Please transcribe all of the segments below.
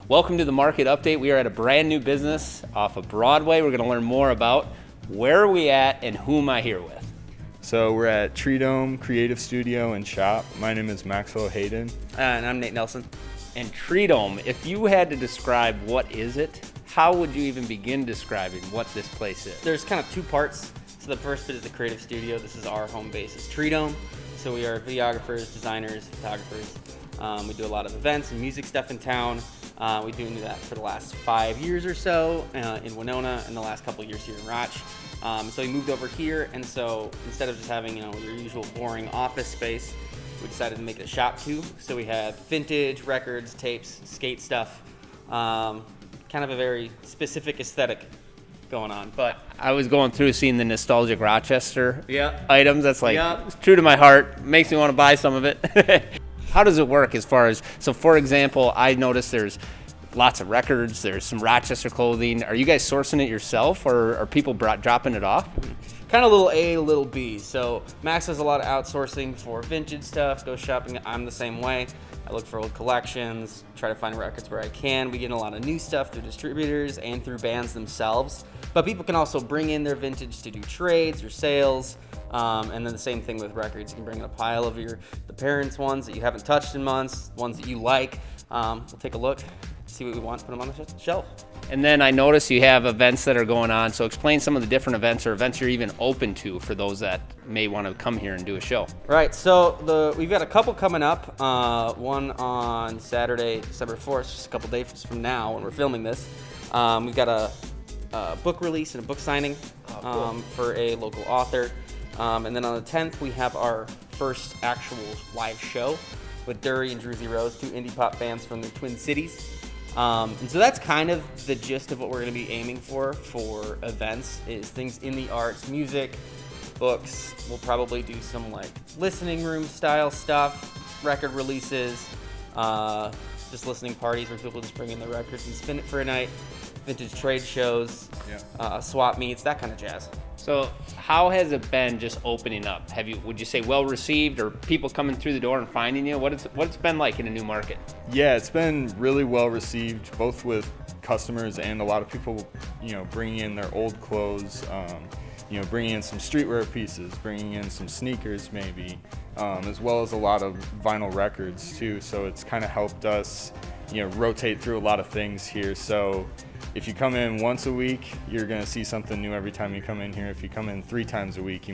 Welcome to the market update. We are at a brand new business off of Broadway. We're going to learn more about where are we at and who am I here with. So we're at Treedome Creative Studio and Shop. My name is Maxwell Haydon. And I'm Nate Nelson. And Treedome, if you had to describe what is it, how would you even begin describing what this place is? There's kind of two parts. So the first bit is the creative studio. This is our home base. It's Treedome. So we are videographers, designers, photographers. We do a lot of events and music stuff in town. We've been doing that for the last 5 years or so in Winona, and the last couple of years here in Roch. So we moved over here, and so instead of just having your usual boring office space, we decided to make it a shop too. So we have vintage records, tapes, skate stuff, kind of a very specific aesthetic going on. But I was going through seeing the nostalgic Rochester yeah, items. That's like it's true to my heart. Makes me want to buy some of it. How does it work as far as, so for example, I noticed there's lots of records, there's some Rochester clothing. Are you guys sourcing it yourself, or are people dropping it off? Kind of little A, little B. So Max does a lot of outsourcing for vintage stuff, go shopping. I'm the same way. I look for old collections, try to find records where I can. We get a lot of new stuff through distributors and through bands themselves. But people can also bring in their vintage to do trades or sales. And then the same thing with records. You can bring in a pile of the parents' ones that you haven't touched in months, ones that you like. We'll take a look, see what we want, put them on the shelf. And then I notice you have events that are going on. So explain some of the different events or events you're even open to for those that may want to come here and do a show. Right, so we've got a couple coming up. One on Saturday, December 4th, just a couple days from now when we're filming this. We've got a book release and a book signing for a local author. And then on the 10th, we have our first actual live show with Dury and Druzy Rose, two indie pop bands from the Twin Cities. And so that's kind of the gist of what we're going to be aiming for events, is things in the arts, music, books. We'll probably do some like listening room style stuff, record releases, just listening parties where people just bring in their records and spin it for a night, vintage trade shows, swap meets, that kind of jazz. So how has it been just opening up? Would you say well received, or people coming through the door and finding you? What's it been like in a new market? Yeah, it's been really well received, both with customers and a lot of people, bringing in their old clothes, bringing in some streetwear pieces, bringing in some sneakers maybe, as well as a lot of vinyl records too. So it's kind of helped us, rotate through a lot of things here. So if you come in once a week, you're going to see something new every time you come in here. If you come in 3 times a week,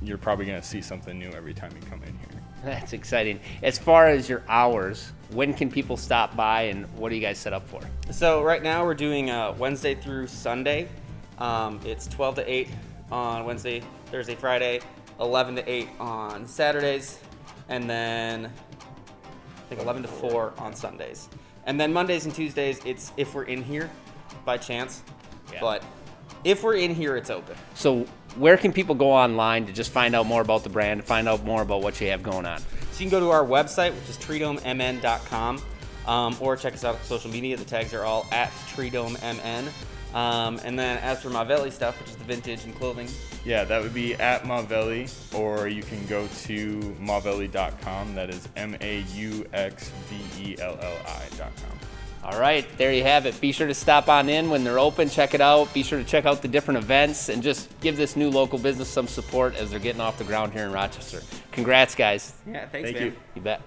you're probably going to see something new every time you come in here. That's exciting. As far as your hours, when can people stop by, and what do you guys set up for? So right now we're doing Wednesday through Sunday. It's 12 to 8 on Wednesday, Thursday, Friday, 11 to 8 on Saturdays, and then I think 11 to 4 on Sundays. And then Mondays and Tuesdays, it's if we're in here by chance. Yeah. But if we're in here, it's open. So where can people go online to just find out more about the brand, find out more about what you have going on? So you can go to our website, which is treedomemn.com, or check us out on social media. The tags are all at treedomemn. And then as for Mauxvelli stuff, which is the vintage and clothing. Yeah, that would be at Mauxvelli, or you can go to mauxvelli.com. That is MAUXVELLI.com. All right, there you have it. Be sure to stop on in when they're open, check it out. Be sure to check out the different events and just give this new local business some support as they're getting off the ground here in Rochester. Congrats, guys. Yeah, thanks, Thank man. you. You bet.